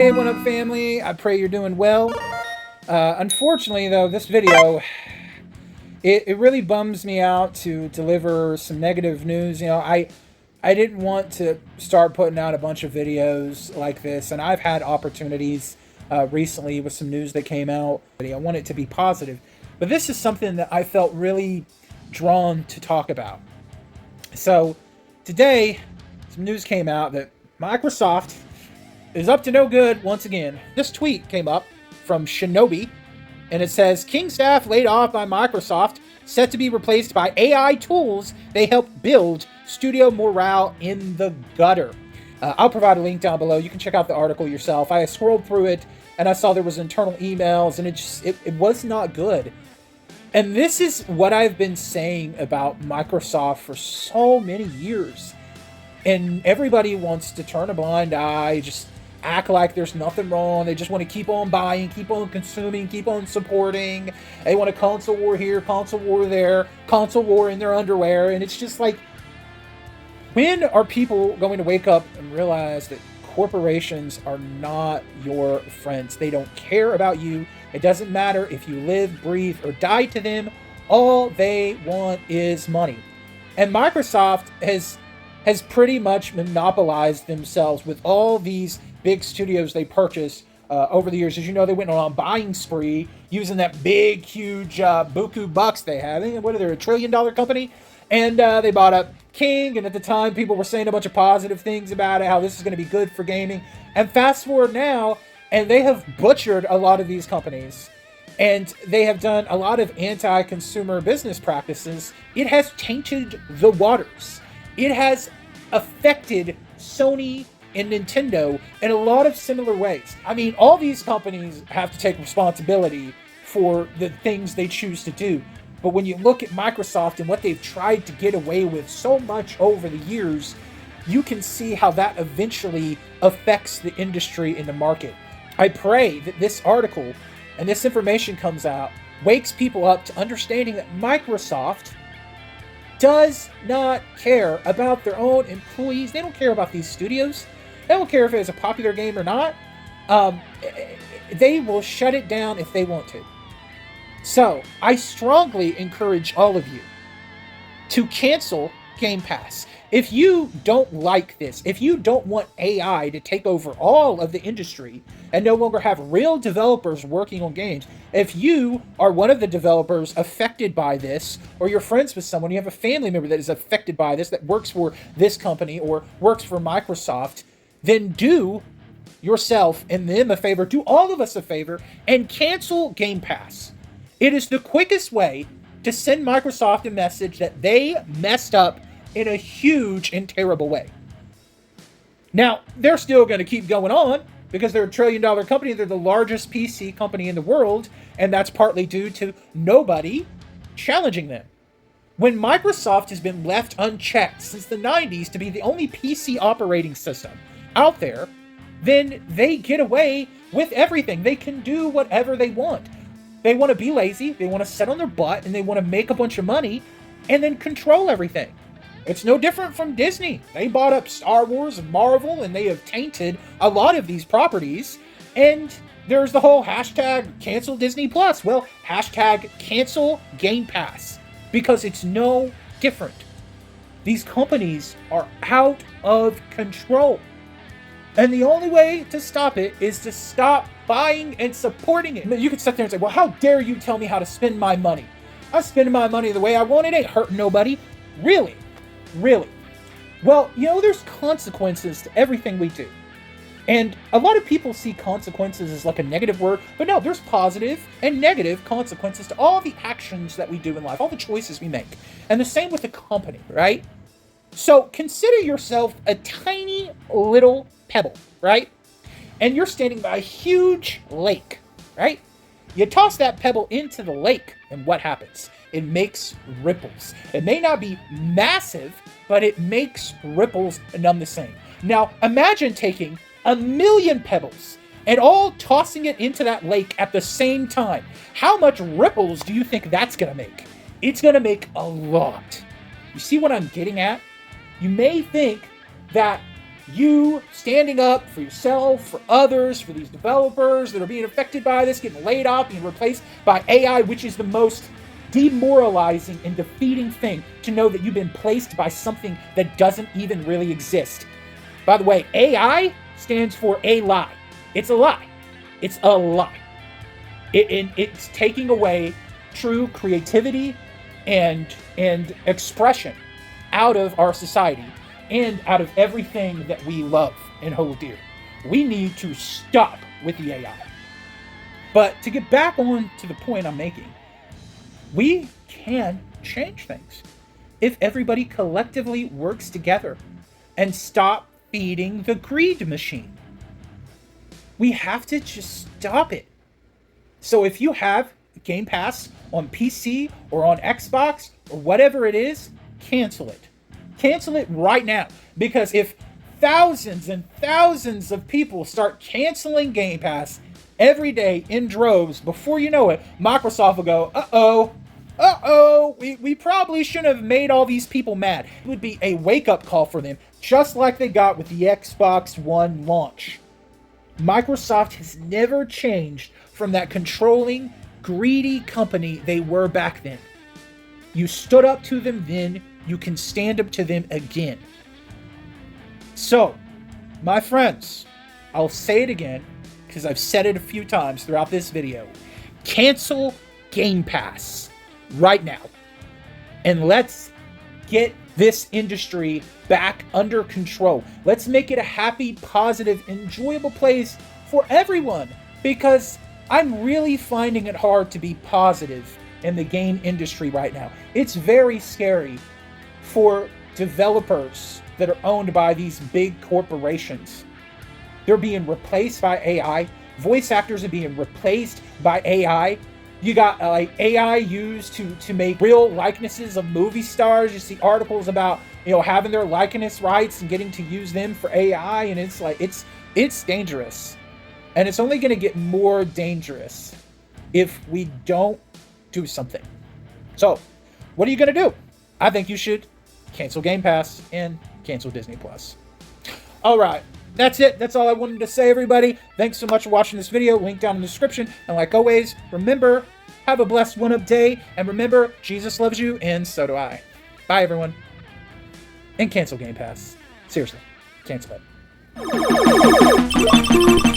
Hey, what up, family? I pray you're doing well. Unfortunately, though, this video, it really bums me out to deliver some negative news. I didn't want to start putting out a bunch of videos like this, and I've had opportunities recently with some news that came out. I want it to be positive, but this is something that I felt really drawn to talk about. So, today, some news came out that Microsoft is up to no good once again. This tweet came up from Shinobi, and it says, King staff laid off by Microsoft, set to be replaced by AI tools they help build, studio morale in the gutter. I'll provide a link down below. You can check out the article yourself. I scrolled through it, and I saw there was internal emails, and it was not good. And this is what I've been saying about Microsoft for so many years. And everybody wants to turn a blind eye, just act like there's nothing wrong. They just want to keep on buying, keep on consuming, keep on supporting. They want a console war here, console war there, console war in their underwear. And it's just like, when are people going to wake up and realize that corporations are not your friends? They don't care about you. It doesn't matter if you live, breathe, or die to them. All they want is money. And Microsoft has pretty much monopolized themselves with all these big studios they purchased over the years. As you know, they went on a buying spree using that big, huge buku bucks they have. What are they, $1 trillion company? And they bought up King, and at the time, people were saying a bunch of positive things about it, how this is going to be good for gaming. And fast forward now, and they have butchered a lot of these companies. And they have done a lot of anti-consumer business practices. It has tainted the waters. It has affected Sony and Nintendo in a lot of similar ways. I mean, all these companies have to take responsibility for the things they choose to do. But when you look at Microsoft and what they've tried to get away with so much over the years, you can see how that eventually affects the industry and the market. I pray that this article and this information comes out, wakes people up to understanding that Microsoft does not care about their own employees. They don't care about these studios. They don't care if it's a popular game or not. They will shut it down if they want to. So, I strongly encourage all of you to cancel Game Pass. If you don't like this, if you don't want AI to take over all of the industry and no longer have real developers working on games, if you are one of the developers affected by this, or you're friends with someone, you have a family member that is affected by this, that works for this company or works for Microsoft, then do yourself and them a favor, do all of us a favor, and cancel Game Pass. It is the quickest way to send Microsoft a message that they messed up in a huge and terrible way. Now, they're still going to keep going on because they're $1 trillion company. They're the largest PC company in the world, and that's partly due to nobody challenging them. When Microsoft has been left unchecked since the 90s to be the only PC operating system out there, then they get away with everything. They can do whatever they want. They want to be lazy, they want to sit on their butt, and they want to make a bunch of money and then control everything. It's no different from Disney. They bought up Star Wars and Marvel, and they have tainted a lot of these properties. And there's the whole hashtag cancel Disney Plus. Well, hashtag cancel Game Pass, because it's no different. These companies are out of control. And the only way to stop it is to stop buying and supporting it. You could sit there and say, well, how dare you tell me how to spend my money? I'm spending my money the way I want. It ain't hurting nobody. Really? Really? Well, there's consequences to everything we do. And a lot of people see consequences as like a negative word, but no, there's positive and negative consequences to all the actions that we do in life, all the choices we make. And the same with the company, right? So consider yourself a tiny little pebble, right? And you're standing by a huge lake, right? You toss that pebble into the lake, and what happens? It makes ripples. It may not be massive, but it makes ripples none the same. Now, imagine taking 1,000,000 pebbles and all tossing it into that lake at the same time. How much ripples do you think that's going to make? It's going to make a lot. You see what I'm getting at? You may think that you standing up for yourself, for others, for these developers that are being affected by this, getting laid off, being replaced by AI, which is the most demoralizing and defeating thing, to know that you've been placed by something that doesn't even really exist. By the way, AI stands for a lie. It's a lie. It's a lie. It's taking away true creativity and expression out of our society and out of everything that we love and hold dear. We need to stop with the AI. But to get back on to the point I'm making, we can change things if everybody collectively works together and stop feeding the greed machine. We have to just stop it. So if you have Game Pass on PC or on Xbox or whatever it is, cancel it. Cancel it right now. Because if thousands and thousands of people start canceling Game Pass every day in droves, before you know it, Microsoft will go, we probably shouldn't have made all these people mad. It would be a wake-up call for them, just like they got with the Xbox One launch. Microsoft has never changed from that controlling, greedy company they were back then. You stood up to them then, you can stand up to them again. So, my friends, I'll say it again, because I've said it a few times throughout this video. Cancel Game Pass right now. And let's get this industry back under control. Let's make it a happy, positive, enjoyable place for everyone. Because I'm really finding it hard to be positive in the game industry right now. It's very scary for developers that are owned by these big corporations. They're being replaced by AI. Voice actors are being replaced by AI. You got AI used to make real likenesses of movie stars. You see articles about, having their likeness rights and getting to use them for AI, and it's dangerous. And it's only going to get more dangerous if we don't do something. So, what are you going to do? I think you should cancel Game Pass and cancel Disney Plus. All right. That's it. That's all I wanted to say, everybody. Thanks so much for watching this video. Link down in the description. And like always, remember, have a blessed one-up day. And remember, Jesus loves you, and so do I. Bye, everyone. And cancel Game Pass. Seriously. Cancel it.